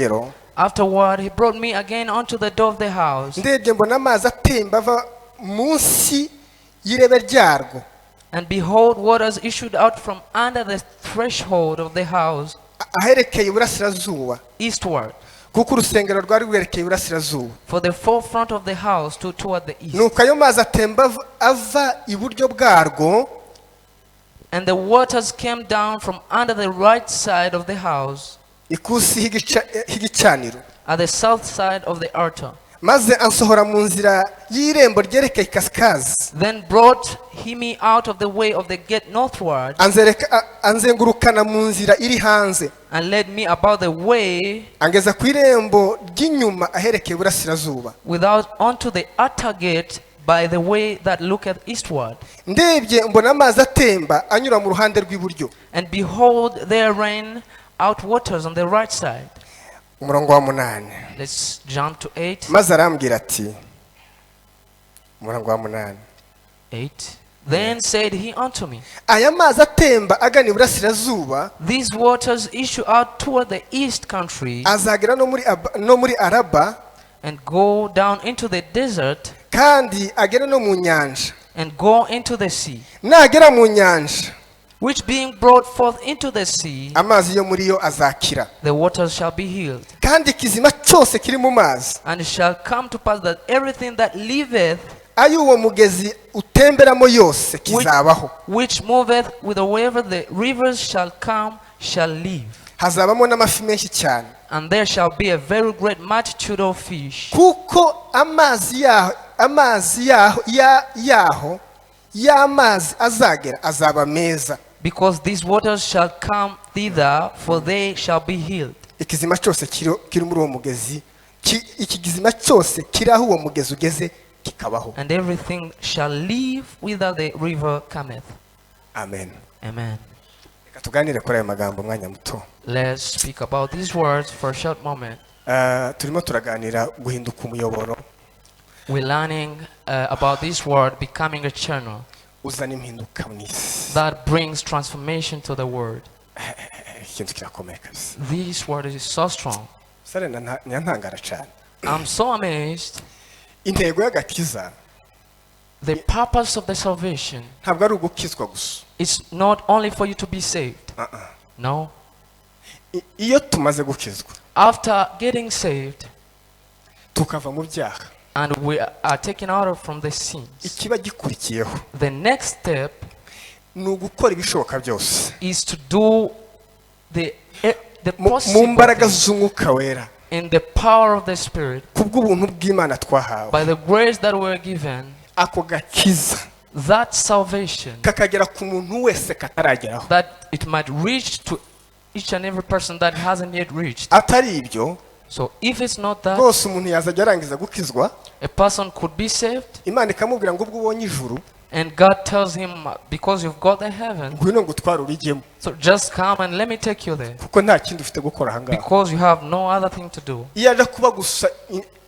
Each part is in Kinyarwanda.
rusengero. Afterward, he brought me again onto the door of the house. Ndebye mbona amazi atemba ava munsi y'irebe ryarwo. And behold, waters issued out from under the threshold of the house, aherekeye iburasirazuba, eastward. kuko urusengero rwari rwerekeye iburasirazuba. For the forefront of the house toward the east. Nuko ayo mazi atemba ava iburyo bwarwo. And the waters came down from under the right side of the house, ikusi h'igicaniro, at the south side of the altar. maze ansohora mu nzira y'irembo ryerekeye ikasikazi. Then brought he me out of the way of the gate northward, anzengurukana mu nzira iri hanze, and led me about the way, angeza ku irembo ry'inyuma aherekeye iburasirazuba, without unto the outer gate, by the way that looketh eastward. Ndebye mbona amazi atemba anyura mu ruhande rw'iburyo. And behold, there ran out waters on the right side. Umurongo wa 8. Let's jump to 8. Maze arambwira ati, umurongo wa 8. 8. Then said he unto me, aya mazi atemba agana iburasirazuba, these waters issue out toward the east country, azagera no muri Araba, and go down into the desert, kandi agera no mu nyanja, and go into the sea. nagera mu nyanja, Which being brought forth into the sea, amazi yo muri yo azakira, the waters shall be healed. kandi ikizima cyose kiri mu mazi, And it shall come to pass that everything that liveth, ay'uwo mugezi utemberamo yose kizabaho, which moveth whithersoever the rivers shall come, shall live. hazabamo n'amafi menshi cyane. And there shall be a very great multitude of fish. Kuko amazi yaho y'amazi azagera azaba meza, Because these waters shall come thither, for they shall be healed. ikizima cyose kiri muri uwo mugezi, ikizima cyose kiri aho uwo mugezi ugeze kikabaho. And everything shall live whither the river cometh. Amen. Amen. Reka tuganire kuri ayo magambo mwanya muto. Let's speak about these words for a short moment. Turimo turaganira guhinduka umuyoboro. We're learning about this word becoming a channel Uzana impinduka mu isi. that brings transformation to the world. Ikintu kirakomeye kabisa. This word is so strong. Sare ntangara cyane. I'm so amazed. Intego y'agakiza The purpose of the salvation ntabwo ari ugukizwa gusa. is not only for you to be saved. No. Iyo tumaze gukizwa, After getting saved tukava mu byaha, and we are taken out from the sins, ikiba gikurikiyeho the next step ni ugukora ibishoboka byose is to do the mu possible mbaraga things z'umwuka wera, in the power of the Spirit, kubw'ubuntu bw'Imana twahawe. by the grace that we're given. Ako gakiza That salvation, kakagera ku muntu wese katarageraho. that it might reach to each and every person that hasn't yet reached. Atari ibyo, So if it's not that, rwose umuntu yazajya arangiza gukizwa, a person could be saved, Imana ikamubwira ngo ubwo ubonye ijuru, and God tells him, because you've got the heaven, ngwino ngo utware urijyemo, so just come and let me take you there, kuko nta kindi ufite gukora aha ngaha. because you have no other thing to do. Iyo aje kuba gusa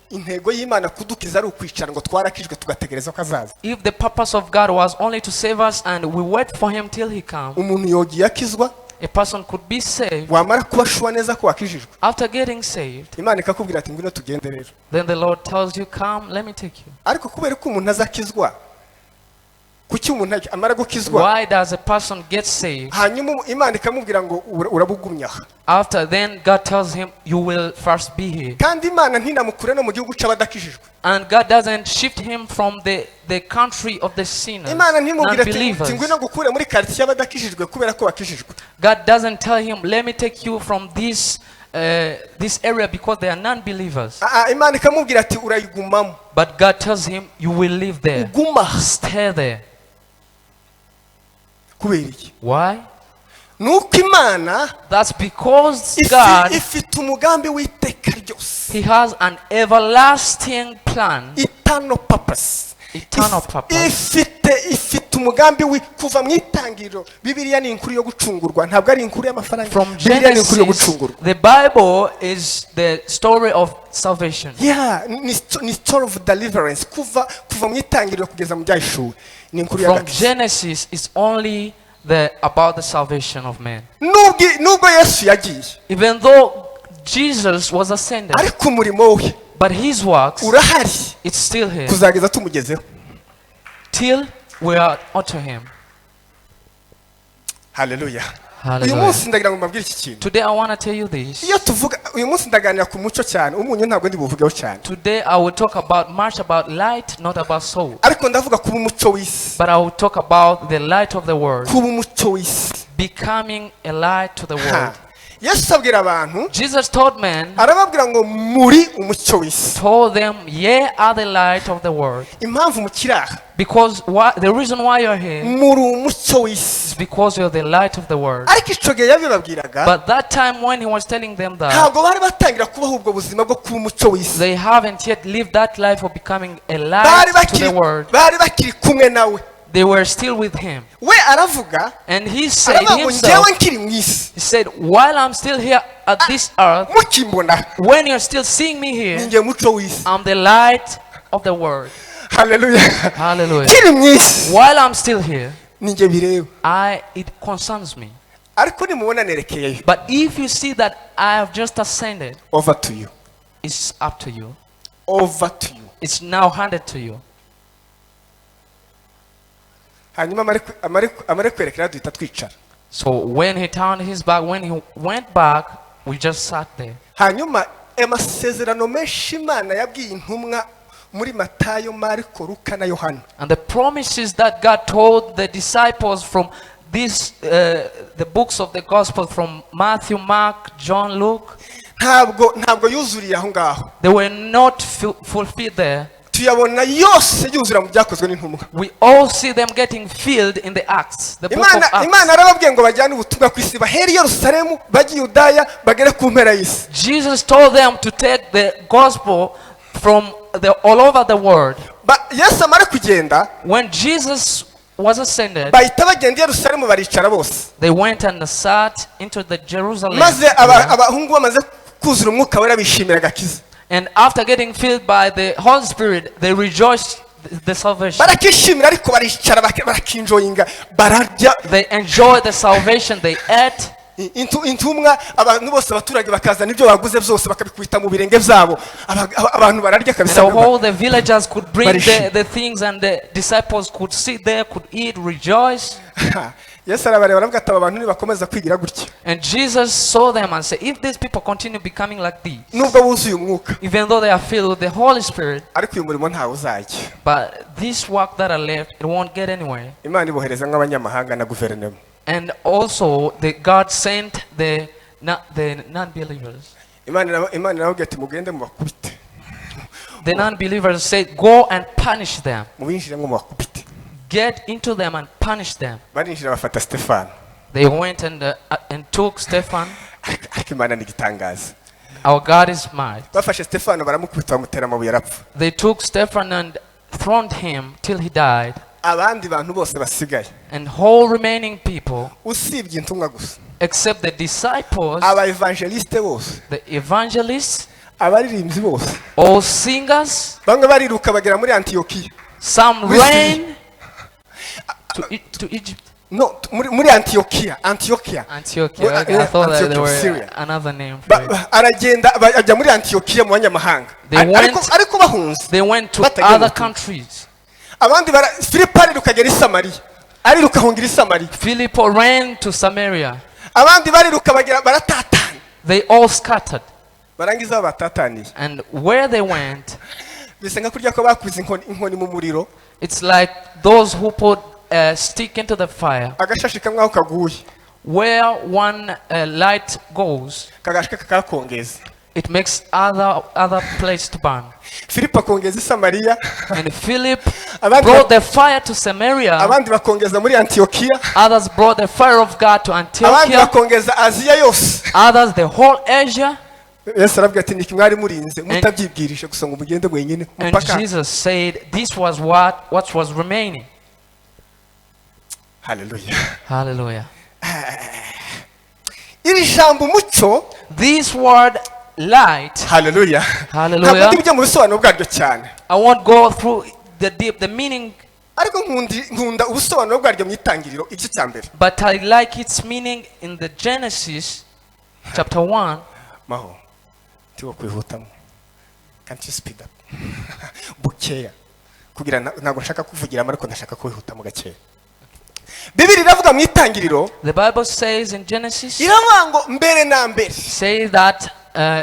intego y'Imana kudukiza ari ukwicara ngo twarakijwe tugategereza ko azaza, If the purpose of God was only to save us and we wait for him till he comes, umuntu yogiye akizwa, a person could be saved. wamara kuba shuwa neza ko wakijijwe, After getting saved, Imana ikakubwira ati ngwino tugende rero. then the Lord tells you, come, let me take you. Ariko kubera ko umuntu azakizwa, kuki umuntu amara gukizwa, Why does a person get saved? hanyuma Imana ikamubwira ngo urabugumya aha, After then, God tells him, you will first be here. kandi Imana ntinamukure no mu gihugu cy'abadakijijwe. And God doesn't shift him from the country of the sinners, Imana ntimubwire ati non-believers. ngwino gukure muri quartier y'abadakijijwe kubera ko wakijijwe. God doesn't tell him, let me take you from this area because they are non-believers. Imana ikamubwira ati urayigumamo. But God tells him, you will live there. Uguma. Stay there. Kubera iki? Why? Nuko Imana That's because God, ifite umugambi w'iteka ryose. he has an everlasting plan, Eternal purpose. eternal purpose. Ifite umugambi kuva mu itangiriro. Bibiliya ni inkuru yo gucungurwa, ntabwo ari inkuru y'amafaranga. From Bibiliya ni inkuru yo Genesis, gucungurwa. the Bible is the story of salvation. Yeah, ni story of deliverance. Kuva mu itangiriro kugeza mu byahishuri. Ni inkuru From y'agakiza. Genesis, it's only about the salvation of man. Nubwo Yesu yagiye, Even though Jesus was ascended, ariko umurimo we but his works, urahari it's still here kuzageza tumugezeho. till we are unto him. Haleluya. uyu Hallelujah. munsi ndagira ngo mbabwire iki kintu. Today I want to tell you this. Iyo tuvuga uyu munsi ndaganira ku mucyo cyane, umunyu ntabwo ndi buvugeho cyane, Today I will talk much about light, not about soul. ariko ndavuga kuba umucyo w'isi, But I will talk about the light of the world, kuba umucyo w'isi. becoming a light to the world. Yesu abwira abantu, Jesus told men, arababwira ngo muri umucyo w'isi. told them, ye are the light of the world. Impamvu mukiri aha, Because the reason why you're here muri umucyo w'isi. is because you're the light of the world. Ariko icyo gihe yabibabwiraga, But that time when he was telling them that, ntabwo bari batangira kubaho ubwo buzima bwo kuba umucyo w'isi. they haven't yet lived that life of becoming a Bari light to the world. bakiri kumwe nawe. They were still with him. We aravuga, And he said aravuga ngo himself, njyewe nkiri mu isi, he said, while I'm still here at this earth, mukimbona when you're still seeing me here, ninjye mucyo w'isi. I'm the light of the world. Haleluya. Hallelujah. Nkiri mu isi While I'm still here, ninjye bireba. it concerns me. Ariko nimubona nerekeyeyo, But if you see that I have just ascended, over to you, it's up to you. over to you. It's now handed to you. Hanyuma amare kwerekera duhita twicara. So when he turned his back, when he went back, we just sat there. Hanyuma amasezerano menshi Imana yabwiye intumwa muri Matayo, Mariko, Luka na Yohana, And the promises that God told the disciples from the books of the gospel from Matthew, Mark, John, Luke, ntabwo yuzuriye aho ngaho. they were not fulfilled there. Tuyabona yose yuzura mu byakozwe n'intumwa. We all see them getting filled in the Acts, the book of Acts. Imana arababwiye ngo bajyane ubutumwa ku isi, bahere i Yerusalemu, bajye i Yudaya, bagere ku mpera y'isi. Jesus told them to take the gospel from all over the world. Yesu amara kugenda, When Jesus was ascended, bahita bagenda i Yerusalemu baricara bose. they went and sat into the Jerusalem. Maze abahungu bamaze kuzura umwuka wera bishimira agakiza. And after getting filled by the Holy Spirit, they rejoiced the salvation. Barakishimira ariko baricara barakinjoyinga, bararya. They enjoyed the salvation, they ate. Intumwa abantu bose abaturage bakazana ibyo baguze byose bakabikubita mu birenge byabo, abantu bararya kabisa. So all the villagers could bring the things, and the disciples could sit there, could eat, rejoice. Yesu arabareba aravuga ati aba bantu nibakomeza kwigira gutya, And Jesus saw them and said, if these people continue becoming like these, nubwo buzuye umwuka, even though they are filled with the Holy Spirit, ariko uyu murimo ntawe uzajya. but this work that are left, it won't get anywhere. Imana ibohereza nk'abanyamahanga na guverinoma. And also God sent the non-believers. Imana irababwira ati mugende mubakubite. The non-believers said, go and punish them. Mubinjire ngo mubakubite. Get into them and punish them. Barinjira bafata Stefano. They went and took Stephen. Ariko Imana ni igitangaza. Our God is mighty. Bafashe Stefano baramukubita bamutera amabuye arapfa. They took Stephen and thrown him till he died. Abandi bantu bose basigaye, And whole remaining people, usibye intumwa gusa, except the disciples, aba evangeliste bose, the evangelists, abaririmbyi bose, all singers, bamwe bariruka bagera muri Antiokia. some ran to Egypt. No, muri Antiokia. Antiochia. I thought that there were another name for it. Aragenda ajya muri Antiokia mu banyamahanga. Ariko bahunze. They went to other countries. Abandi Philip ariruka agera i Samaria. Ariruka ahungira i Samaria. Philip ran to Samaria. Abandi bariruka bagera baratatana. They all scattered. Barangiza batataniye. And where they went, bisa nka kurya ko bakuze inkoni mu muriro. it's like those who put a stick into the fire. Agashashi kamwe aho kaguye. Where one light goes, Kagashika kakongeza. it makes other place to burn. Philip akongeza i Samaria. And Philip brought the fire to Samaria. Abandi bakongeza muri Antiokia. Others brought the fire of God to Abandi Antioch. bakongeza Asia yose. Others the whole Asia. Yesu arabwira ati niki mwari murinze mutabyibwirisha gusa ngo mugende mwenyine And Jesus said this was what was remaining. Hallelujah. Hallelujah. Iri jambo umucyo, This word light. hallelujah. Hallelujah. Ntabwo ndibyo mu bisobanuro bwaryo cyane. I won't go through the meaning, Ariko nkunda ubusobanuro bwaryo mu itangiriro igice cya mbere. but I like its meaning in the Genesis chapter 1. Maho. tiwo kwihutamo. Can't you speed up? Bukeya. Kugira ntago nshaka kuvugira ariko ndashaka kwihutamo gakeya. Bibiri iravuga mu itangiriro. The Bible says in Genesis, iravuga ngo mbere na mbere. Says that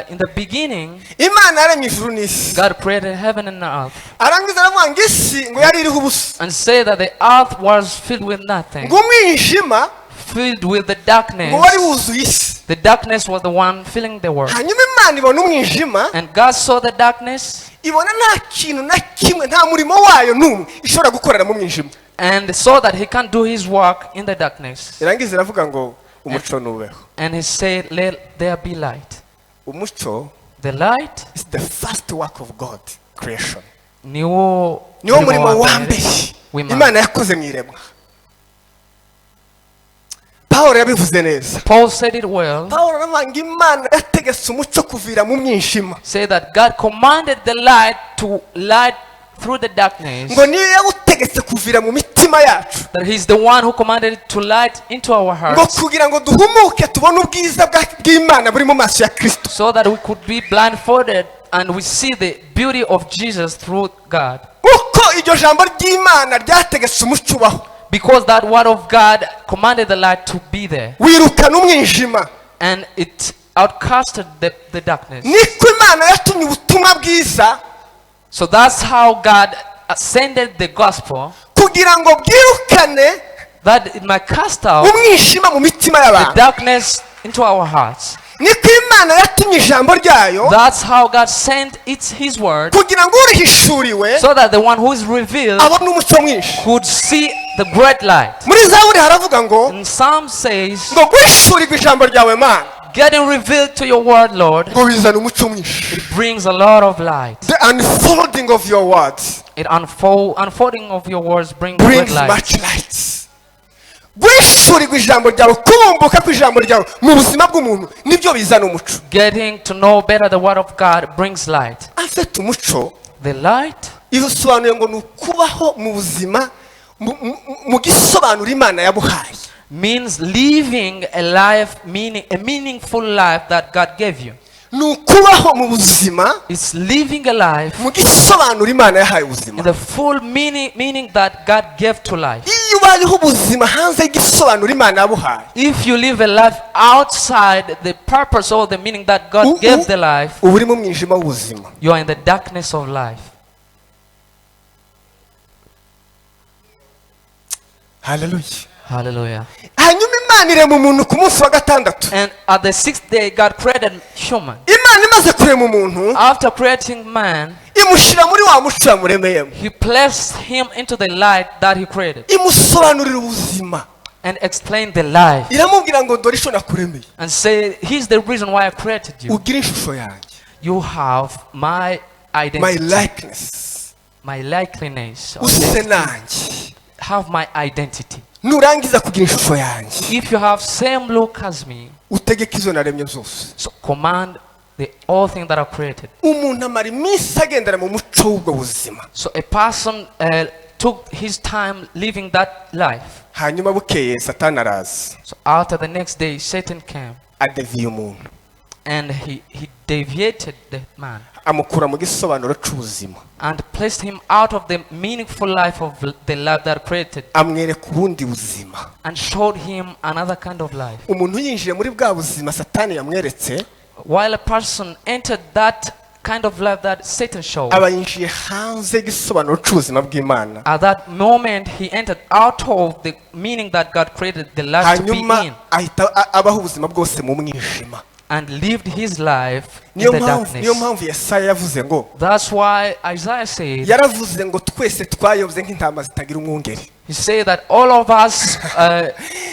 in the beginning, Imana yaremye ijuru n'isi. God created heaven and earth. Arangiza aravuga ngo isi ngo yari iriho ubusa. And say that the earth was filled with nothing. Ngo umwijima filled with the darkness. ngo wari wuzuye isi. The darkness was the one filling the world. Hanyuma Imana ibona umwijima. And God saw the darkness. Ibona nta kintu na kimwe nta murimo wayo n'umwe ishobora gukorera mu mwijima. And saw that he can't do his work in the darkness. Irangiza iravuga ngo umucyo nubeho. And he said, let there be light. Umucyo, the light, is the first work of God, creation. niwo murimo wa mbere Imana yakoze mu iremwa. Paul yabivuze neza. Paul said it well. Paul aravuga ngo Imana yategetse umucyo kuvira mu mwijima. Say that God commanded the light to light through the darkness. Ngo niyo yawutegetse kuvira mu mitima yacu. That he's the one who commanded it to light into our hearts. Ngo kugira ngo duhumuke tubone ubwiza bw'Imana buri mu maso ya Kristo. So that we could be blindfolded and we see the beauty of Jesus through God. Uko iryo jambo ry'Imana ryategetse umucyo ubaho. Because that word of God commanded the light to be there. Wirukana umwijima. And it outcasted the darkness. Niko Imana yatumye ubutumwa bwiza. So that's how God ascended the gospel. Kugira ngo bwirukane that it might cast out umwijima mu mitima y'abantu. The darkness into our hearts. Niko Imana yatumye ijambo ryayo. That's how God sent his word. Kugira ngo urihishuriwe. So that the one who is revealed abone umucyo mwinshi. could see the great light. Muri Zaburi haravuga ngo. And Psalm says. Ngo guhishurirwe ijambo ryawe Mana. Getting revealed to your word, Lord. Ngo bizana umucyo mwinshi. It brings a lot of light. The unfolding of your words. It unfolding of your words brings great light. Much light. Guhishurirwa ijambo ryawe, kubumbuka kw'ijambo ryawe mu buzima bw'umuntu nibyo bizana umucyo. Getting to know better the word of God brings light. Afite umucyo. The light. Isobanuye ngo nukubaho mu buzima mu gisobanuro Imana yabuhaye. Means living a life, a meaningful life that God gave you. Nukubaho mu buzima. It's living a life. Mu gisobanuro Imana yahaye ubuzima. In the full meaning that God gave to life. Iyo ubayeho ubuzima hanze y'igisobanuro Imana yabuhaye. If you live a life outside the purpose or the meaning that God gave the life, uri mu mwijima w'ubuzima. You are in the darkness of life. Hallelujah. Hallelujah. Hanyuma Imana irema umuntu ku munsi wa gatandatu. And at the sixth day God created human. Imana imaze kurema umuntu. After creating man, imushyira muri wa mucyo yamuremeyemo. He placed him into the light that he created. Imusobanurira ubuzima. And explained the life. Iramubwira ngo dore isho nakuremeye. And say, here's the reason why I created you. Ugira ishusho yanjye. You have my identity. My likeness. My likeness. Use nanjye. Have my identity. Nurangiza kugira ishusho yanjye. If you have same look as me, utegeka izo naremye zose. So command all things that are created. Umuntu amara iminsi agendera mu mucyo w'ubwo buzima. So a person took his time living that life. Hanyuma bukeye Satani araza. So after the next day Satan came. Adeviye umuntu. And he deviated the man. Amukura mu gisobanuro cy'ubuzima. And placed him out of the meaningful life of the life that created. Amwereka ubundi buzima. And showed him another kind of life. Umuntu yinjiye muri bwa buzima Satani yamweretse. While a person entered that kind of life that Satan showed. Aba yinjiye hanze y'igisobanuro cy'ubuzima bw'Imana. At that moment he entered out of the meaning that God created the life to be in. Hanyuma ahita abaho ubuzima bwose mu mwijima. And lived his life in the darkness. Niyo mpamvu Yesaya yavuze ngo. That's why Isaiah said. Yaravuze ngo twese twayobye nk'intama zitagira umwungeri. He said that all of us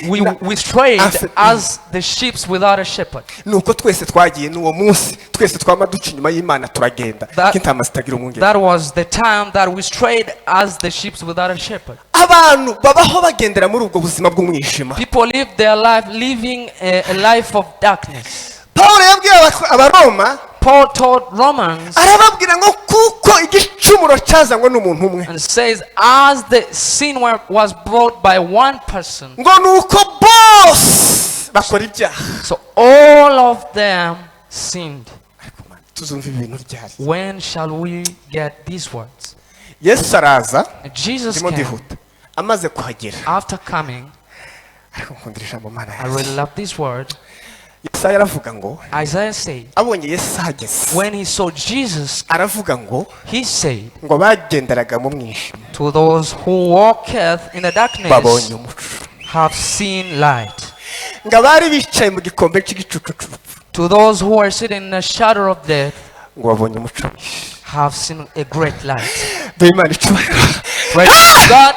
we strayed as the sheep without a shepherd. Nuko twese twagiye n'uwo munsi twese twamaduca inyuma y'Imana turagenda nk'intama zitagira umwungeri. That was the time that we strayed as the sheep without a shepherd. Abantu babaho bagendera muri ubwo buzima bw'umwijima. People live their life living a life of darkness. Paul yabwiye Abaroma. Paul told Romans. Arababwira ngo kuko igicumuro cyazanywe n'umuntu umwe. And says as the sin was brought by one person. Ngo nuko bose bakora ibyaha. So all of them sinned. tuzumva ibintu ryari? When shall we get these words? Yesu araza, And Jesus ndimo came. ndihuta, amaze kuhagera. After coming, Ariko nkundira ijambo Mana I yanjye. really love this word. Yesaya aravuga ngo, Isaiah said, abonye Yesu ahageze, when he saw Jesus, aravuga ngo he said, ngo bagenderaga mu mwijima to those who walketh in the darkness babonye umuco. have seen light. Ngo abari bicaye mu gikombe cy'igicucu To those who are sitting in the shadow of death ngo babonye umuco. have seen a great light. Be Imana icyubahiro. Praise God.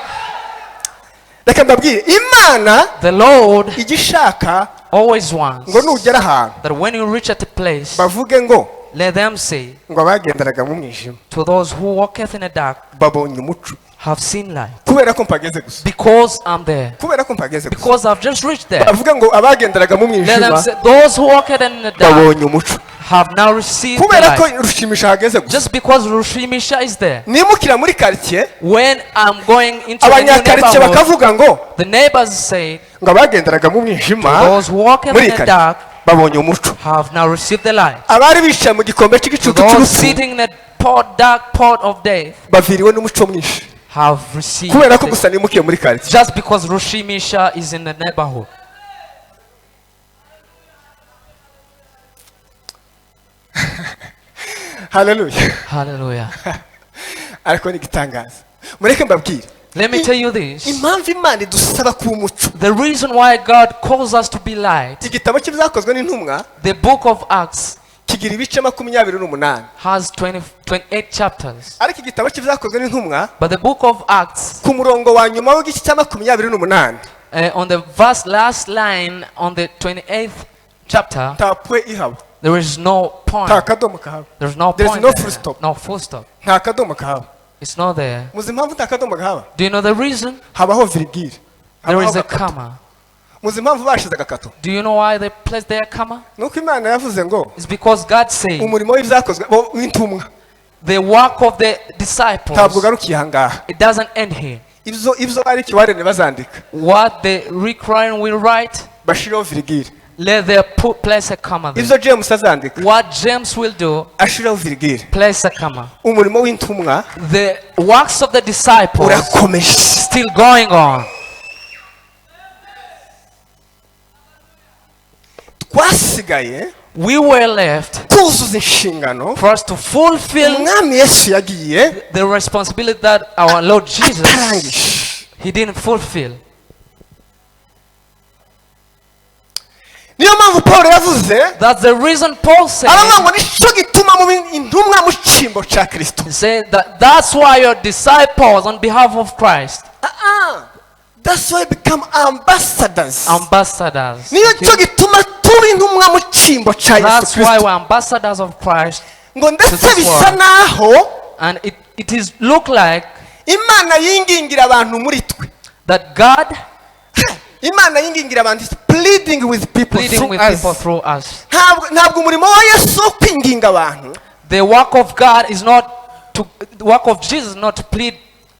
Reka mbabwire, Imana The Lord igishaka always wants ngo nugera ahantu that when you reach at a place, bavuge ngo let them say, ngo abagenderaga mu mwijima to those who walketh in the dark babonye umuco. have seen light. Kubera ko mpageze gusa, Because I'm there. kubera ko mpageze gusa, Because I've just reached there. bavuge ngo abagenderaga mu Let them mwijima say, those who walketh in the dark babonye umuco. have now received the Kubera ko light. Rushimisha hageze gusa, Just because Rushimisha is there. nimukira muri quartier, When I'm going into a new abanyakaritiye neighborhood, bakavuga ngo the neighbors say, ngo abagenderaga mu mwijima those who walketh muri in the quartier dark babonye umuco. have now received the light. Abari bicaye mu gikombe To cy'igicucu those cy'urupfu sitting in the dark pot of death baviriwe n'umuco mwinshi. have received Kubera ko the, gusa nimukiye muri quartier. just because Rushimisha is in the neighborhood. Hallelujah. Hallelujah. Ariko ni igitangaza. Mureke mbabwire, Let me tell you this. impamvu Imana idusaba kuba umuco. The reason why God calls us to be light, Igitabo cy'ibyakozwe n'intumwa the book of Acts kigira ibice 28. has 28 chapters. Ariko igitabo cy'ibyakozwe n'intumwa But the book of Acts, ku murongo wa nyuma w'igice cya 28 on the last line on the 28th chapter, tapwe ihaba. there is no point. Nta kadomo kahaba. There's no There's point. no there. full stop. No full stop. Nta kadomo kahaba. It's not there. Muzi impamvu nta kadomo kahaba? Do you know the reason? Habaho virgule. There is a agakato. comma. Muzi impamvu bashize agakato? Do you know why they placed their comma? Nuko Imana yavuze ngo It's because God said umurimo w'ibyakozwe w'intumwa the work of the ntabwo disciples, ugarukiye aha ngaha. it doesn't end here. Ibyo ari kiwarene bazandika What the recurring will write, bashiraho virgule. let them place a comma there. Ibyo James azandika What James will do, ashiraho virgule. place a comma. Umurimo w'intumwa The works of the disciples urakomeje. still going on. Twasigaye We were left kuzuza inshingano for us to fulfill umwami Yesu yagiye the responsibility that our Lord Jesus, atarangije. he didn't fulfill. Niyo mpamvu Paul yavuze That's the reason Paul said, aravuga ngo nicyo gituma mu intumwa mu cyimbo cya Kristo. he said that that's why your disciples on behalf of Christ, That's why become ambassadors. ambassadors. Niyo cyo gituma tuba intumwa mu cyimbo cya Yesu That's why Kristo. we're ambassadors of Christ. Ngo ndetse this bisa world. naho And it is look like Imana yingingira abantu muri twe. that God Imana yingingira abantu is pleading with people pleading through with us. people through us. Ntabwo umurimo wa Yesu wo kwinginga abantu The work of God is not to, the work of Jesus is not to plead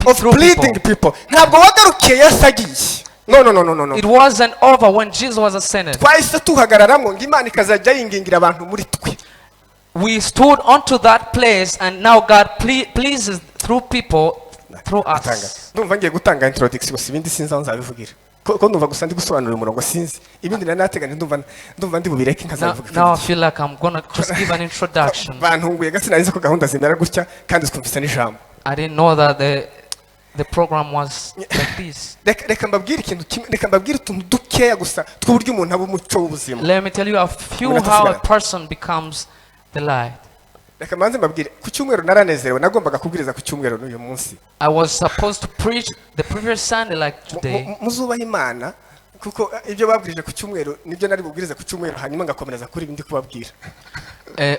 of through pleading people. people. Ntabwo wagarukiye Yesu agiye. No. It wasn't over when Jesus was ascended. Twahise tuhagararamo ngo Imana ikazajya yingingira abantu muri twe. We stood onto that place, and now God pleases through people, through us. Ndumva ngiye gutanga introduction gusa ibindi sinzi aho nzabivugira. Ko ndumva gusa ndi gusobanura umurongo sinzi. Ibindi nari nateganya ndumva ndi bubireke nkazabivuga. Now I feel like I'm gonna just give an introduction. Bantunguye gasi narize ko gahunda zimera gutya kandi twumvise n'ijambo. I didn't know that the program was like this. Reka mbabwire ikintu kimwe, reka mbabwire utuntu dukeya gusa tw'uburyo umuntu aba umuco w'ubuzima. Let me tell you a few how a person becomes the light. Reka manze mbabwire ku cyumweru naranezerewe nagombaga kubwiriza ku cyumweru n'uyu munsi. I was supposed to preach the previous Sunday like today. Muzubaha Imana kuko ibyo babwirije ku cyumweru nibyo nari bubwirize ku cyumweru hanyuma ngakomereza kuri ibindi kubabwira.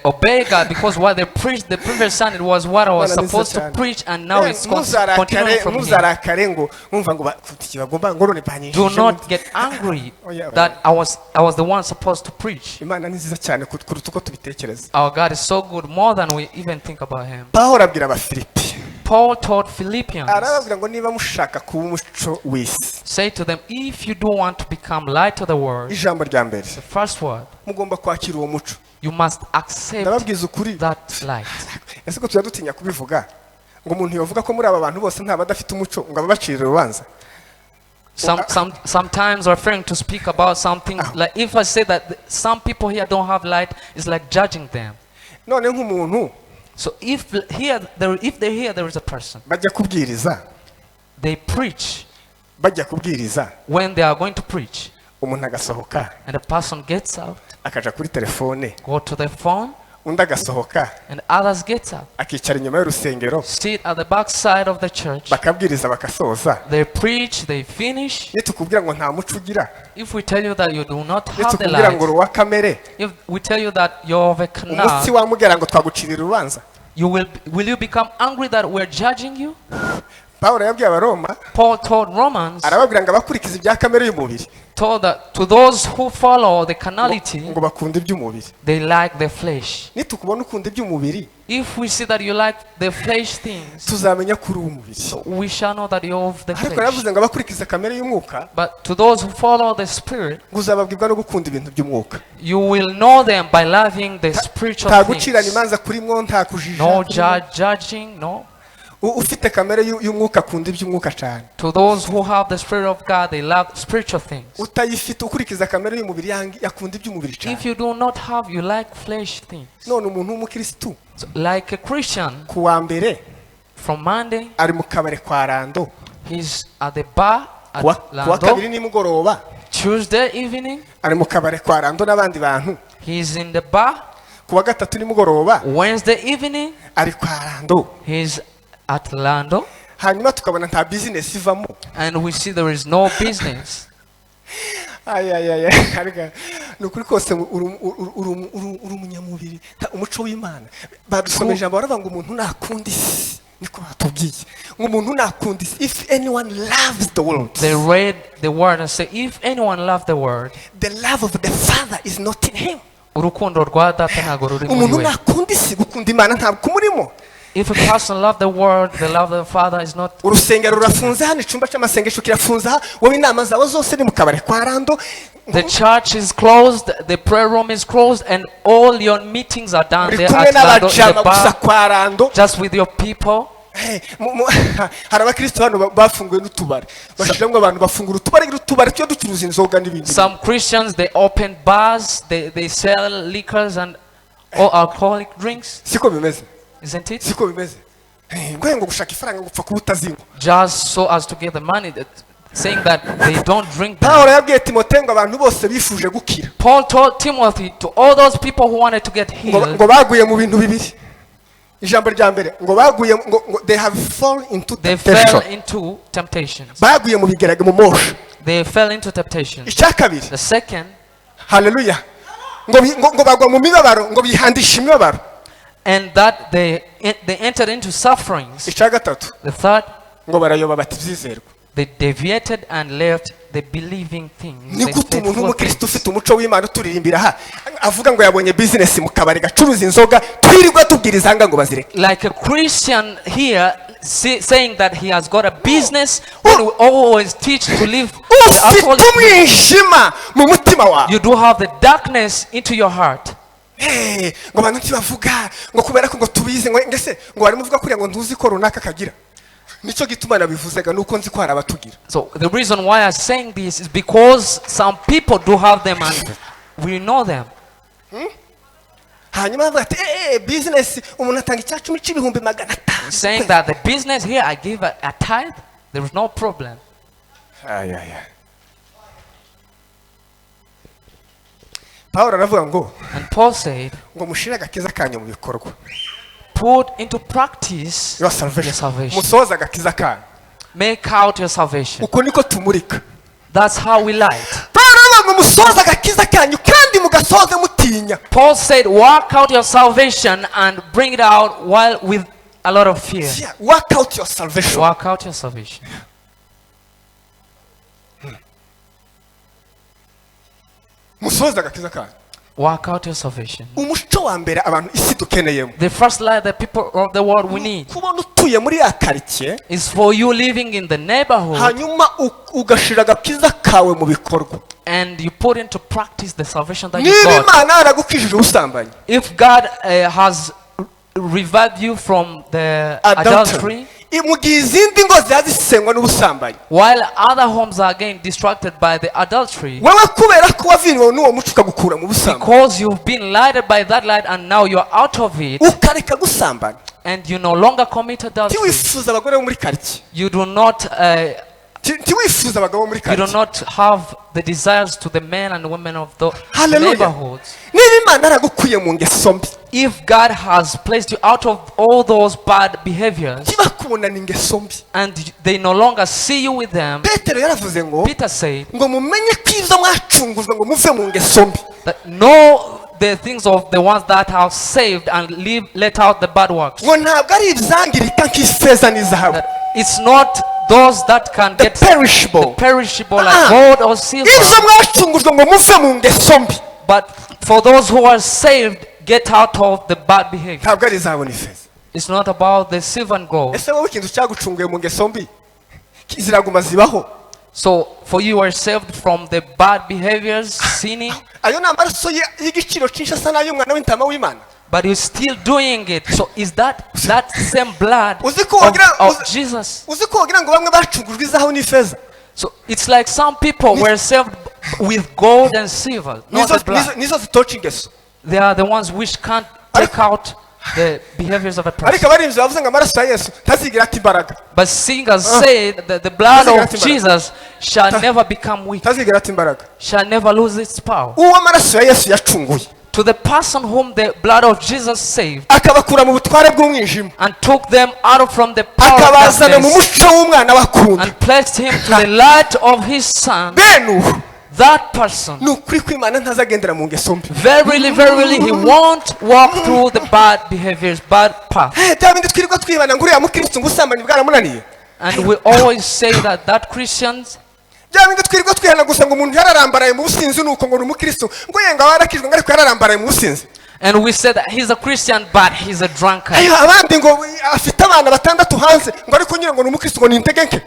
Obey God, because what they preached the previous Sunday was what I was supposed to preach, and now it's continuing from here. Muzarakare ngo mwumva ngo bagomba ngorone banyishije. Do not get angry that I was the one supposed to preach. Imana ni nziza cyane kuruta uko tubitekereza. Our God is so good, more than we even think about Him. Pawulo abwira Abafilipi Paul told Philippians, arababwira ngo niba mushaka kuba umuco w'isi, say to them, if you do want to become light of the world, ijambo rya mbere the first word, mugomba kwakira uwo muco. you must accept ndababwiza ukuri, that light. ese ko tuba dutinya kubivuga ngo umuntu yovuga ko muri aba bantu bose nta badafite umuco ngo ababacirire urubanza. Sometimes referring to speak about something, like if I say that some people here don't have light, it's like judging them. none nk'umuntu So if they hear there is a person, bajya kubwiriza, they preach. bajya kubwiriza, When they are going to preach, umuntu agasohoka and the person gets out, akaja kuri telefone, go to the phone, undi agasohoka and others get up, akicara inyuma y'urusengero, sit at the back side of the church, bakabwiriza bakasoza. they preach, they finish. nitukubwira ngo nta muco ugira, If we tell you that you do not have the nitukubwira ngo light, uri uwa kamere, if we tell you that you're of a umunsi canal, wamugera ngo twagucirira urubanza. will you become angry that we're judging you? Pawulo yabwiye abaroma, Paul told Romans, arababwira ngo abakurikiza ibya kamere y'umubiri told that to those who follow the carnality, ngo bakunda iby'umubiri. they like the flesh. nitukubona ukunda iby'umubiri, If we see that you like the flesh things, tuzamenya ko uri uw'umubiri. so we shall know that you're of the ariko flesh. yaravuze ngo abakurikiza kamere y'umwuka, But to those who follow the spirit, ngo uzababwirwa no gukunda ibintu by'umwuka. you will know them by loving the spiritual nta gucirana things. imanza kurimwo, nta kujija No kurimwo. judging, no. ufite kamere y'umwuka akunda iby'umwuka cyane. To those who have the spirit of God, they love spiritual things. utayifite ukurikiza kamere y'umubiri yakunda iby'umubiri cyane. If you do not have, you like flesh things. none umuntu w'umukirisitu So, like a Christian, ku wa mbere from Monday, ari mu kabare kwa rando, he's at the bar at ku wa kabiri Lando. nimugoroba Tuesday evening, ari mu kabare kwa rando n'abandi bantu, he's in the bar. ku wa gatatu nimugoroba Wednesday evening, ari kwa rando, he's at Lando. hanyuma tukabona nta business ivamo. And we see there is no business. ariko ni ukuri kose uri umunyamubiri, umuco w'Imana. Badusomeye ijambo baravuga ngo umuntu nakunda isi, niko batubwiye ngo umuntu nakunda isi. If anyone loves the world, They read the word and say, if anyone loves the word, the love of the Father is not in him. urukundo rwa data ntago ruri muri umuntu we. nakunda isi, gukunda Imana ntabwo kumurimo. If a person loves the word, the love of the Father is not. urusengero rurafunze hano, icyumba cy'amasengesho kirafunze aha, wowe inama zawe zose ni mu kabari kwa rando. The church is closed, the prayer room is closed, and all your meetings are done uri there kumwe at Lando, in n'abajama the gusa bar, kwa rando. just with your people. hari abakristo hano bafunguye n'utubari, bashiramwe abantu bafungura utubari tujya ducuruza inzoga n'ibindi. Some Christians, they open bars, they sell liquors and all alcoholic drinks. siko bimeze, Isn't it? siko bimeze. ngoye ngo gushaka ifaranga gupfa kuba utazinywa. Just so as to get the money, saying that they don't drink them. Pawulo yabwiye Timoteyo ngo abantu bose bifuje gukira, Paul told Timothy, to all those people who wanted to get healed, ngo baguye mu bintu bibiri. ijambo rya mbere ngo baguye ngo they have fallen into they temptation, fell into temptations. baguye mu bigerage mu mosha. They fell into temptations. icya kabiri, The second, haleluya, ngo bagwa mu mibabaro, ngo bihandisha imibabaro. and that they entered into sufferings. icya gatatu, The third, ngo barayoba bati byizerwa. they deviated and left the believing things. ni the gute umuntu faithful w'umukristo things. ufite umuco w'Imana uturirimbira aha avuga ngo yabonye business mu kabari gacuruza inzoga, twirirwa tubwiriza hanga ngo bazireke. Like a Christian here saying that he has got a business, when we always teach to live the ufite alcoholic. umwijima mu mutima wawe. You do have the darkness into your heart. ngo abantu ntibavuga ngo kubera ko ngo tubize ngo ngese ngo barimo uvuga kuriya ngo ntuzi ko runaka kagira. nicyo gituma nabivuzega nuko nzi ko hari abatugira. So the reason why I'm saying this is because some people do have them and we know them. hanyuma bavuga ati business umuntu atanga icyacumi cy'ibihumbi 500. Saying that the business here I give a tithe, there is no problem. Pawulo aravuga ngo And Paul said, mushire agakiza kanyu mu bikorwa. put into practice Your your salvation. musoza agakiza kanyu. Make out your salvation. uko niko tumurika. That's how we light. Pawulo aravuga ngo musoza agakiza kanyu kandi mugasoze mutinya. Paul said, work out your salvation and bring it out while with a lot of fear. Yeah, work out your salvation. Work out your salvation. musoza agakiza kanyu. Work out your salvation. umuco wa mbere abantu isi dukeneyemo. The first light that people of the world we need kubona utuye muri ya quartier is for you living in the neighborhood hanyuma ugashira agakiza kawe mu bikorwa. and you put into practice the salvation that you Niba got. Imana yaragukijije ubusambanyi, If God has revived you from the adultery, mu gihe izindi ngo zazisengwa n'ubusambanyi, while other homes are getting distracted by the adultery, wewe kubera ko wavinwe n'uwo muco ukagukura mu busambanyi, because you've been lighted by that light and now you're out of it ukareka gusambana, and you no longer commit adultery, ntiwifuza abagore bo muri quartier, you do not ntiwifuza abagabo muri you do quartier. not have the desires to the men and women of the Hallelujah. neighborhoods. Niba Imana yaragukuye mu ngeso mbi, If God has placed you out of all those bad behaviors ntibakubonana ingeso mbi. and they no longer see you with them, Petero yaravuze ngo Peter said ngo mumenye ko izo mwacunguzwa ngo muve mu ngeso mbi. that know the things of the ones that are saved and let out the bad works. Ngo ntabwo ari ibyangirika nk'ifeza n'izahabu, That it's not those that can the get perishable. perishable like gold or silver, Izo mwacunguzwa ngo muve mu ngeso mbi, but for those who are saved, get out of the bad behavior. ntabwo ari izahabu n'ifeza. It's not about the silver and gold. Ese wowe ikintu cyagucunguye mu ngeso mbi ziraguma zibaho? So for you are saved from the bad behaviors, sinning, Ayo ni amaraso y'igiciro cyinshi asa n'ay'umwana w'intama w'Imana. but you're still doing it. So is that same blood Uzi ko of wagira Jesus? uzi ko wagira ngo bamwe bacungujwe izahabu n'ifeza. So it's like some people were saved with gold and silver, not the blood. Nizo zitoca ingeso. They are the ones which can't take out the behaviors of a person. Ariko abarinzi bavuze ngo amaraso ya Yesu ntazigera ata imbaraga. But singers say that the blood of Jesus shall never become weak, Ntazigera ata imbaraga. shall never lose its power. Uwo amaraso ya Yesu yacunguye To the person whom the blood of Jesus saved akabakura mu butware bw'umwijima and took them out from the power of akabazana mu darkness muco w'umwana wakunda. and placed him to the light of his son, Bene ubu that person, ni ukuri ko Imana ntazagendera mu ngeso mbi. verily, he won't walk through the bad behaviors, bad path. Bya bindi twirirwa twibana ngo uriya mukristo ngo ubusambanyi bwaramunaniye. And we always say that Christians, Bya bindi twirirwa twihana gusa ngo umuntu yararambaraye mu businzi nuko ngo ni umukristo ngo yenga warakijwe ngo ariko yararambaraye mu businzi. and we say that he's a Christian but he's a drunkard. Ayo abandi ngo afite abana batandatu hanze ngo ariko nyine ngo ni umukristo ngo ni intege nke.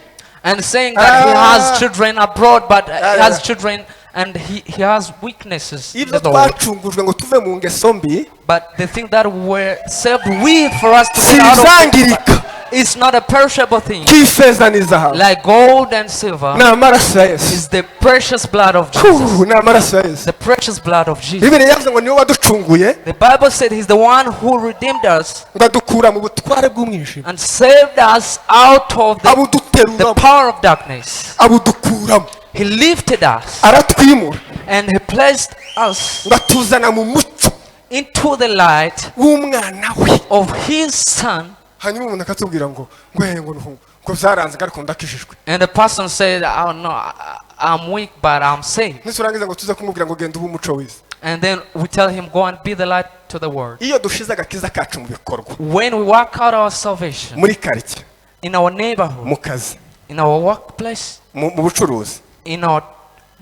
And saying that he has children abroad, but he has children and he has weaknesses. in Ibyo the Lord. twacungujwe ngo tuve mu ngeso mbi But the thing that we're saved with for us to get out of sizangirika it's not a perishable thing. k'ifeza n'izahabu. Like gold and silver Ni amaraso ya Yesu. is the precious blood of Jesus. Ni amaraso ya Yesu. The precious blood of Jesus. Bibiliya yavuze ngo niwe waducunguye The Bible said he's the one who redeemed us ngo adukura mu butware bw'umwijima and saved us out of the abuduterura power of darkness. abudukuramo He lifted us aratwimura and he placed us ngo atuzana mu muco into the light w'umwana we. of his son. Hanyuma umuntu akatubwira ngo ngo byaranze ariko ndakijijwe. And the person said, oh no, I'm weak but I'm saved. Niturangiza ngo tuze kumubwira ngo genda ube umuco wize. And then we tell him, go and be the light to the world. Iyo dushize agakiza kacu mu bikorwa When we work out our salvation muri quartier, in our neighborhood, mu kazi, in our workplace, mu bucuruzi, in our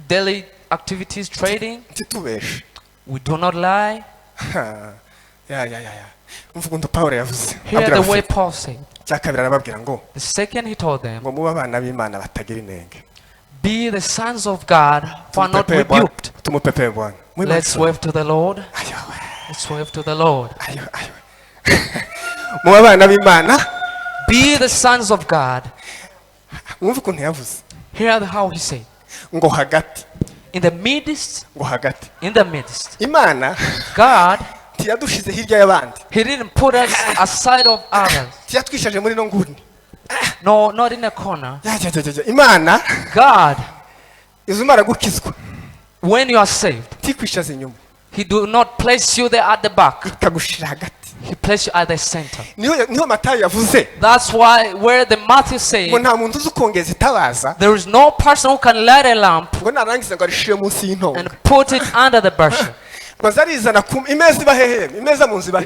daily activities, trading, ntitubeshe. we do not lie. Ya umvuga ngo Paulo yavuze. Hear the way Paul said. Cya kabiri arababwira ngo The second he told them, ngo muba abana b'Imana batagira inenge. be the sons of God who are not rebuked. Tumupepe Bwana. Let's wave to the Lord. Ayo. Let's wave to the Lord. Muba abana b'Imana. Be the sons of God. Mwumva ukuntu yavuze. Hear how he said. Ngo hagati. In the midst, Ngo hagati. in the midst, Imana God, ntiyadushize hirya y'abandi. he didn't put us aside of others. Ntiyatwishaje muri no nguni. No, not in a corner. Imana God, izumara gukizwa. when you are saved, Ntikwishaze inyuma. he do not place you there at the back. Ikagushira hagati. He places you at the center. Niho Matayo yavuze. That's why where the Matthew says, Ngo nta muntu uzi ukongeza itabaza. there is no person who can light a lamp Ngo narangiza ngo arishire munsi y'intonga. and put it under the bushel. Ngo zarizana ku imeza iba hehe? Imeza mu nzu iba.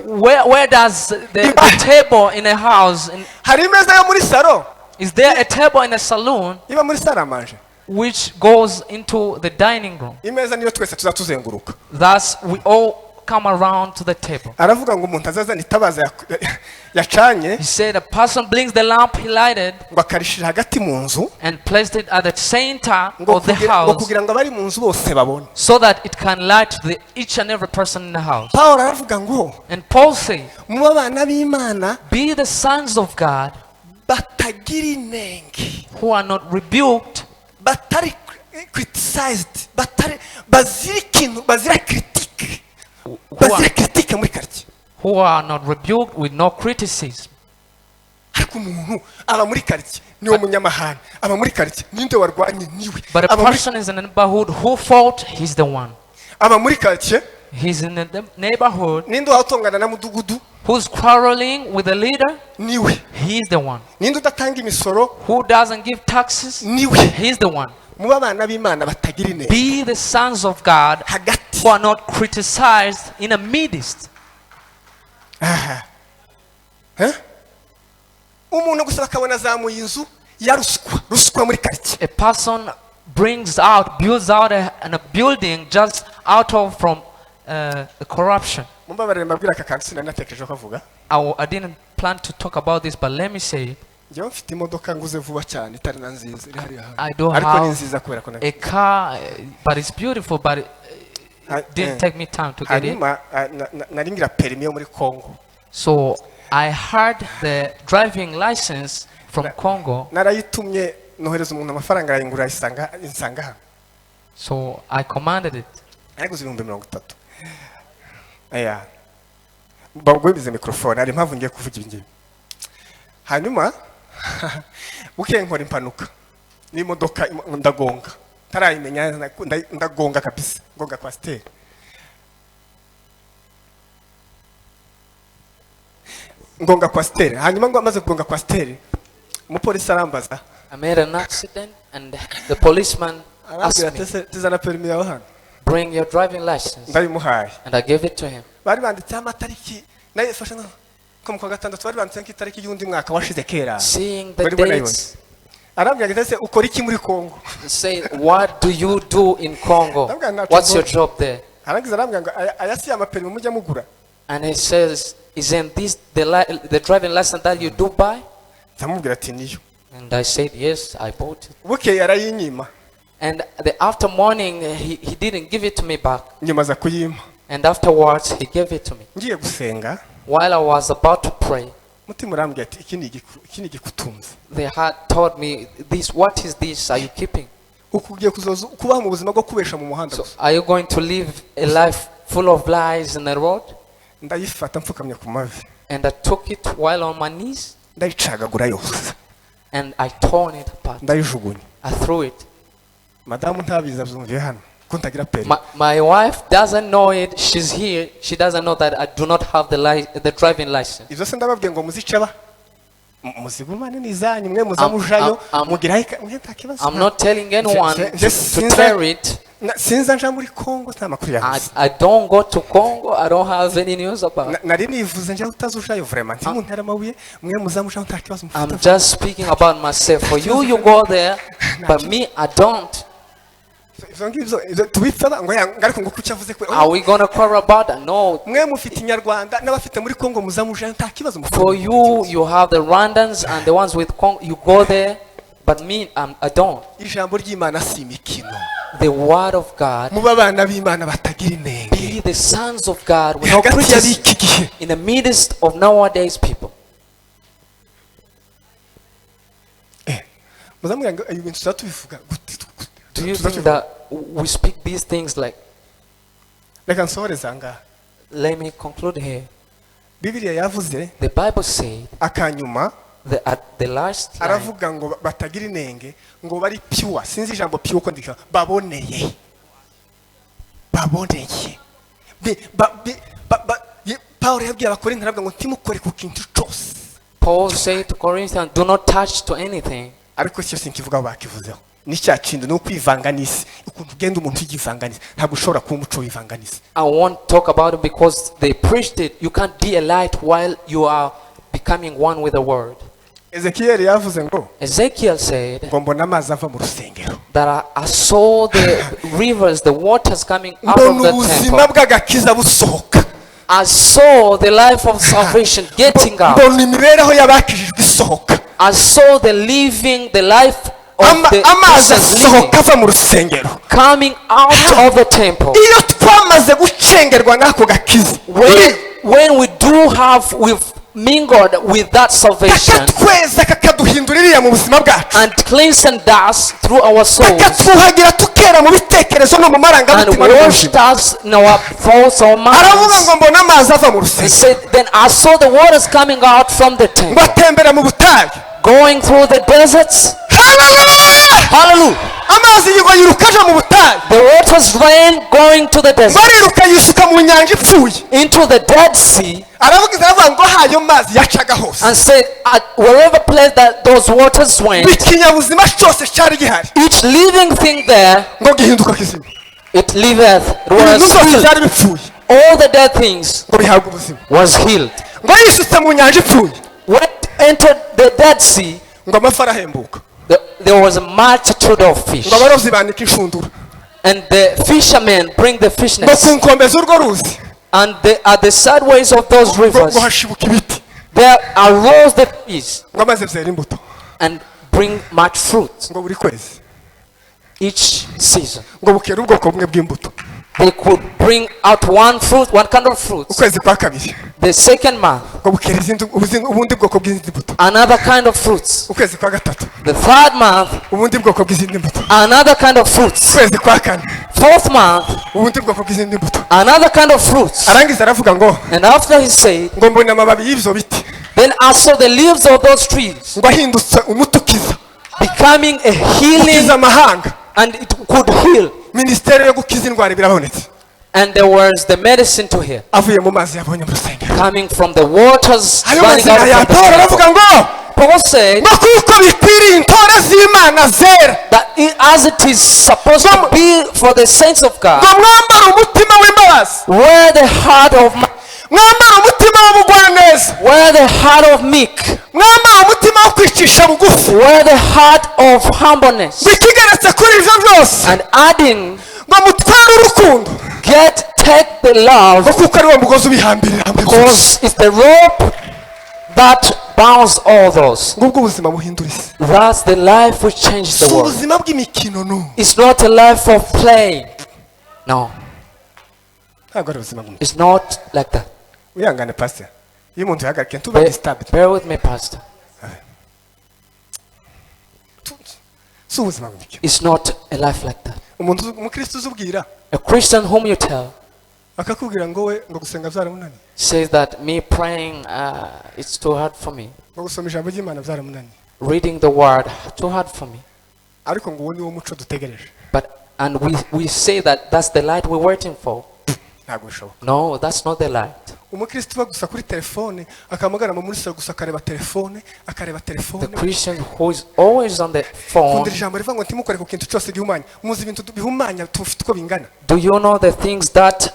Where does the table in a house, Hari imeza yo muri salo. is there a table in a saloon Iba muri sala manje. which goes into the dining room? Imeza niyo twese tuzatuzenguruka. Thus we all come around to the table. aravuga ngo umuntu azazana itabaza yacanye He said a person brings the lamp he lighted ngo akarishira hagati mu nzu and placed it at the center ngo of the ngo house kugira ngo abari mu nzu bose babone. so that it can light each and every person in the house. Pawulo aravuga ngo And Paul said, mu abana b'Imana be the sons of God batagira inenge, who are not rebuked, batari criticized, batari bazira ikintu, bazira critique, bazira critique muri quartier. who are not rebuked with no criticism. Ariko umuntu aba muri quartier niwe munyamahanga, aba muri quartier ninde warwanye niwe, But a person is in the neighborhood who fought, he's the one. aba muri quartier He's in the neighborhood ninde watongana na mudugudu who's quarreling with the leader, niwe, he's the one. ninde udatanga imisoro Who doesn't give taxes, niwe. he's the one. Mu abana b'Imana batagira inenge Be the sons of God hagati. who are not criticized in the midst. Aha. Eh? Umuntu gusa bakabona azamuye inzu ya ruswa muri quartier. A person builds out a building just out of from corruption. Mumbabarire mbabwira aka kantu sinanatekereje ko avuga. I didn't plan to talk about this, but let me say it. Njyewe mfite imodoka nguze vuba cyane itari na nziza iri hariya. I don't Ariko ni have nziza kubera ko a car, but it's beautiful, but it didn't take me time to get it. hanyuma nari ngira permis yo muri Congo. So I had the driving license from Congo. Narayitumye nohereza umuntu amafaranga arayingura insanga hano. So I commanded it. Ayiguze 30. Aya. Bagwemize microphone ari mpamvu ngiye kuvuga ibingibi. Hanyuma buke nkora impanuka n'imodoka ndagonga tarayimenya ndagonga kabisa ngoga pasteur. Ngonga pasteur hanyuma ngo amaze kugonga pasteur umupolisi arambaza. I made an accident and the policeman asked me, tizana permis yawe hano. bring your driving license. Ndayimuhaye. And I gave it to him. Bari banditse amatariki naye fasha no ko mu gatandatu bari banditse itariki y'undi mwaka washize kera. Seeing the dates. Arambya gitase ukora iki muri Congo? Say, what do you do in Congo? What's your job there? Arangiza arambya ngo ayasi amapermis mujya mugura. And he says, isn't this the driving license that you do buy? Ndamubwira ati niyo. And I said, yes, I bought it. Buke yarayinyima. And after morning, he didn't give it to me back. Nyuma za kuyima. And afterwards, he gave it to me. Ngiye gusenga. While I was about to pray, Mutima urambya ati iki ni gikutunze. they had told me, what is this are you keeping? Ukugiye kuzoza kubaho mu buzima bwo kubesha mu muhanda So gusa. are you going to live a life full of lies in the road? Ndayifata mfukamye ku mavi. And I took it while on my knees Ndayicagagura yose. and I torn it apart. Ndayijugunya. I threw it. Madamu ntabiza byumviye hano ko ntagira permis. My wife doesn't know it. She's here. She doesn't know that I do not have the driving license. Ibyo se ndababwiye ngo muzicaba. Muzigumane nizanyu mwe muzamujayo mugira ntakibazo. I'm not telling anyone to tear it. Sinza nja muri Congo nta makuru yavuze. I don't go to Congo. I don't have any news about it. Nari nivuze nje utazujayo vraiment nti muntara mabuye mwe muzamujayo ntakibazo mufite. I'm just speaking about myself. For you, you go there, but me, I don't. Are we gonna quarrel about that? No. For you, you have the Rwandans and the ones with Congo. You go there, but me, I don't. The word of God. Be the sons of God without criticism in the midst of nowadays people. Do you think that we speak these things like? Let me conclude here. The Bible said that at the last line, aravuga ngo batagira inenge ngo bari pure sinzi ijambo pure uko ndika baboneye Paul yabwiye abakorinto aravuga ngo ntimukore ku kintu cyose. Paul said to Corinthians, do not touch to anything. Ariko cyo sinkivuga bakivuzeho n'icya kindi no kwivanga n'isi ukuntu ugenda umuntu yivanga n'isi ntabwo ushobora kuba umuco wivanga n'isi. I won't talk about it because they preached it. You can't be a light while you are becoming one with the word. Ezekiel yavuze ngo Ezekiel said ngo mbona amazi ava mu rusengero that I saw the rivers, the waters coming out of the temple. ubuzima bw'agakiza busohoka I saw the life of salvation getting out. mbona imibereho y'abakijijwe isohoka, I saw the life of the amazi persons asohoka living, ava mu rusengero. coming out of the temple. Iyo twamaze gucengerwa n'ako gakiza, When we've mingled with that salvation kakatweza kakaduhindura iriya mu buzima bwacu, and cleansed us through our souls kakatwuhagira tukera mu bitekerezo no mu and marangamutima washed n'ubuzima. us in our thoughts or aravuga minds. ngo mbona amazi ava mu He rusengero, said, then I saw the waters coming out from the ngo temple, atembera mu butayu. going through the deserts. Hallelujah! Hallelujah. amazi yiruka aja mu butayu, The waters ran going to the ngo desert, ariruka yisuka mu nyanja ipfuye. into the Dead Sea, aravuga ngo hayo mazi yacaga hose, and said, at wherever place that those waters went, ikinyabuzima cyose cyari gihari each living thing there, ngo gihinduka kizima. it liveth. It ibintu was byose healed. byari bipfuye All the dead things ngo bihabwe ubuzima. was healed. ngo yisutse mu nyanja ipfuye, When it entered the Dead Sea, ngo amafi arahembuka, there was a multitude of fish, ngo abarobyi banika inshundura, and the fishermen bring the fish ngo nets, ku nkombe z'urwo ruzi and at the sideways of those ngo rivers hashibuka ibiti, there arose the trees ngo amaze byera imbuto, and bring much fruit ngo buri kwezi each season. ngo bukera ubwoko bumwe bw'imbuto. They could bring out one kind of fruit. ukwezi kwa kabiri The second month, ngo bukera ubundi bwoko bw'izindi mbuto. another kind of fruits. ukwezi kwa gatatu The third month, ubundi bwoko bw'izindi mbuto. another kind of fruits. ukwezi kwa kane Fourth month, ubundi bwoko bw'izindi mbuto. another kind of fruits. arangiza aravuga ngo And after he said, ngo mbona amababi y'ibyo biti then I saw the leaves of those trees ngo ahindutse umuti ukiza, becoming a healing, ukiza amahanga. and it could heal. minisiteri yo gukiza indwara birabonetse, And there was the medicine to heal, avuye mu mazi yabonye mu rusengero. coming from the waters ayo running mazina ya out from Pawulo the aravuga temple. ngo Paul said ngo kuko bikwiriye intore z'Imana zera, that as it is supposed to be for the saints of ngo God, mwambare umutima w'imbabazi, where the heart of mwambare umutima w'ubugwaneza, where the heart of meek, mwambare umutima wo kwicisha bugufi. where the heart of humbleness, ngo ikigeretse kuri ibyo byose and adding, ngo mutware urukundo, take the love, ngo kuko ari wo mugozi ubihambirira hamwe byose. because it's the rope that bounds all those. ngo ubwo ubuzima buhindura isi, That's the life which changes si the world. ubuzima bw'imikino no, It's not a life of playing. No, ntabwo ari ubuzima bw'imikino. it's not like that. wihangane pastor, iyo umuntu yahagarike ntuba disturbed, Bear with me, Pastor. si ubuzima bw'imikino. It's not a life like that. umukristo uzubwira A Christian whom you tell akakubwira ngo we ngo gusenga byaramunaniye, says that me praying, it's too hard for me. ngo gusoma ijambo ry'Imana byaramunaniye, Reading the word, too hard for me. ariko ngo uwo ni wo muco dutegereje. And we say that that's the light we're waiting for. ntabwo bishoboka. No, that's not the light. umukristo uba gusa kuri telefone, akamugarama muri salo gusa akareba telefone The Christian who is always on the phone. kundira ijambo rivuga ngo ntimukore ku kintu cyose gihumanya. muzi ibintu bihumanya tufite uko bingana, Do you know the things that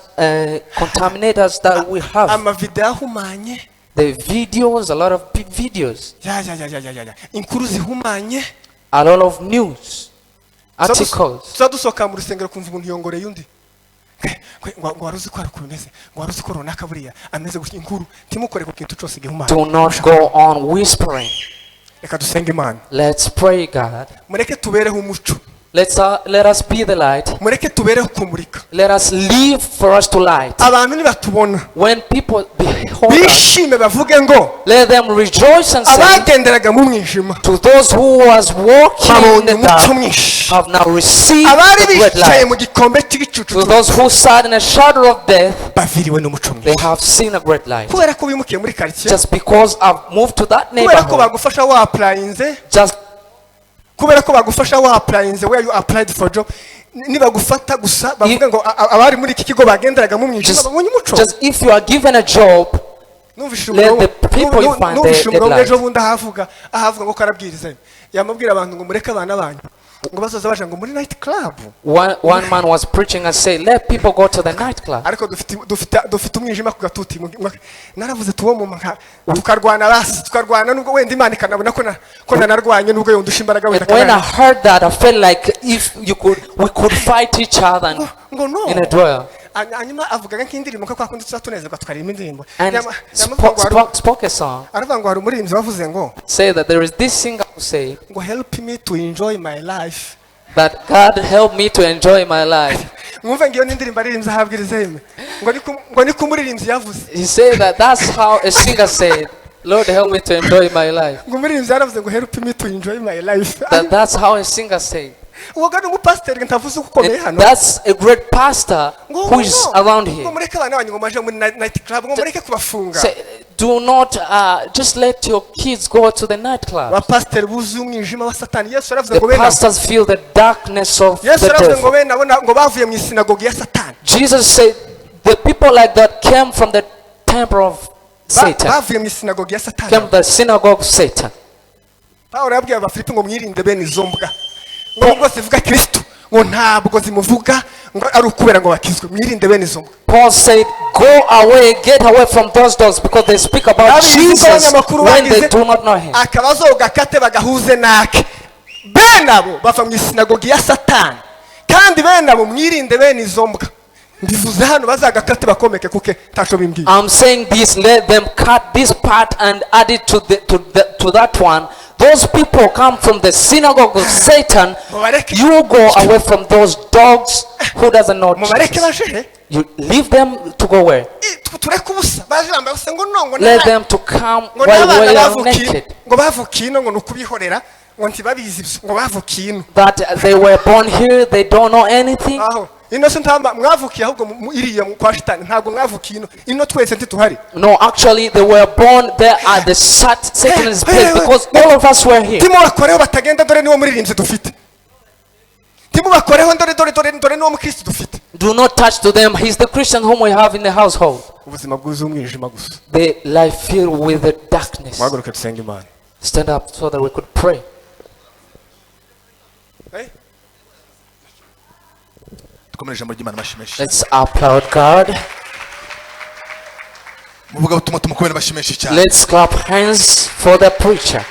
contaminate us that we have? amavideo ahumanye, The videos, a lot of videos, ya inkuru zihumanye, a lot of news, articles. tuza dusohoka mu rusengero kumva umuntu yongoreye undi, ngo wari uzi ko ari ukuntu umeze, ngo wari uzi ko runaka buriya ameze gutya. inkuru ntimukore ku kintu cyose gihumanye. Do not go on whispering. reka dusenge Imana, Let's pray, God. mureke tubereho umuco, Let us be the light. mureke tubereho kumurika. Let us live for us to light. abantu nibatubona When people behold us, bishime bavuge ngo let them rejoice and say, abagenderaga mu mwijima to those who was walking in babonye the umucyo dark mwinshi, have now received abari the great bicaye light. mu gikombe cy'igicucu To those who sat in a shadow of death, baviriwe n'umuco they mwinshi, have seen a great light. kubera ko bimukiye muri quartier, Just because I've moved to that kubera ko neighborhood, bagufasha wa applyinze, just kubera ko bagufasha wa applyinze where you applied for job, nibagufata gusa bavuga ngo abari muri iki kigo bagenderaga mu mwijima babonye umuco. just if you are given a job, numvise let the people you find the light. ejo bundi ahavuga ngo karabwiriza, yamubwira abantu ngo mureke abana banyu ngo bazoza baje ngo muri night club. One man was preaching and said, let people go to the nightclub. ariko dufite umwijima ku gatuti, naravuze tuwo mu nka tukarwana basi tukarwana nubwo wenda Imana ikanabona ko nanarwanye nubwo yondusha imbaraga wenda. When I heard that, I felt like if we could fight each other ngo no, in a duel. hanyuma avugaga nk'indirimbo ko kwakundi tuzatunezerwa tukaririmba indirimbo And spoke a song. aravuga ngo hari umuririmbyi wavuze ngo Say that there is this singer who say ngo help me to enjoy my life that God help me to enjoy my life. mwumve ngiyo n'indirimbo aririmbye ahabwiriza yeme ngo ni kumuririmbyi yavuze. He said that that's how a singer said, Lord help me to enjoy my life. ngo umuririmbyi yaravuze ngo help me to enjoy my life. That's how a singer said. uwo gani umupasiteri ntavuze uko ukomeye hano. That's a great pastor who is around here. ngo mureke abana banyu ngo maje muri night club ngo mureke kubafunga. Say, do not just let your kids go to the nightclub. abapasiteri buzuye umwijima wa satani. Yesu yaravuze The ngo bena pastors feel the darkness of the Yesu yaravuze ngo devil. bena ngo bavuye mu isinagogi ya satani. Jesus said the people like that came from the temple of Satan. bavuye mu isinagogi ya satani. Came from the synagogue of Satan. Pawulo yabwiye abafilipi ngo mwirinde bene izo mbwa ngo nubwo zivuga Kristo ngo ntabwo zimuvuga ngo ari ukubera ngo bakizwe. mwirinde bene izo mbwa. Paul said, go away, get away from those dogs because they speak about Jesus when they do not know him. akabazo gakate bagahuze nake bene abo bava mu isinagogi ya satani kandi bene abo mwirinde bene izo mbwa. mbivuze hano bazagakate bakomeke kuke taco bimbwiye. I'm saying this, let them cut this part and add it to that one. Those people come from the synagogue of Satan. You go away from those dogs who doesn't know Jesus. You leave them to go where? Let them to come while we are naked. That they were born here, they don't know anything. No, actually they were born there at the Satan's place because all of us were here. Do not touch to them. He's the Christian whom we have in the household. The life filled with the darkness. Stand up so that we could pray. Let's applaud God. Let's clap hands for the preacher.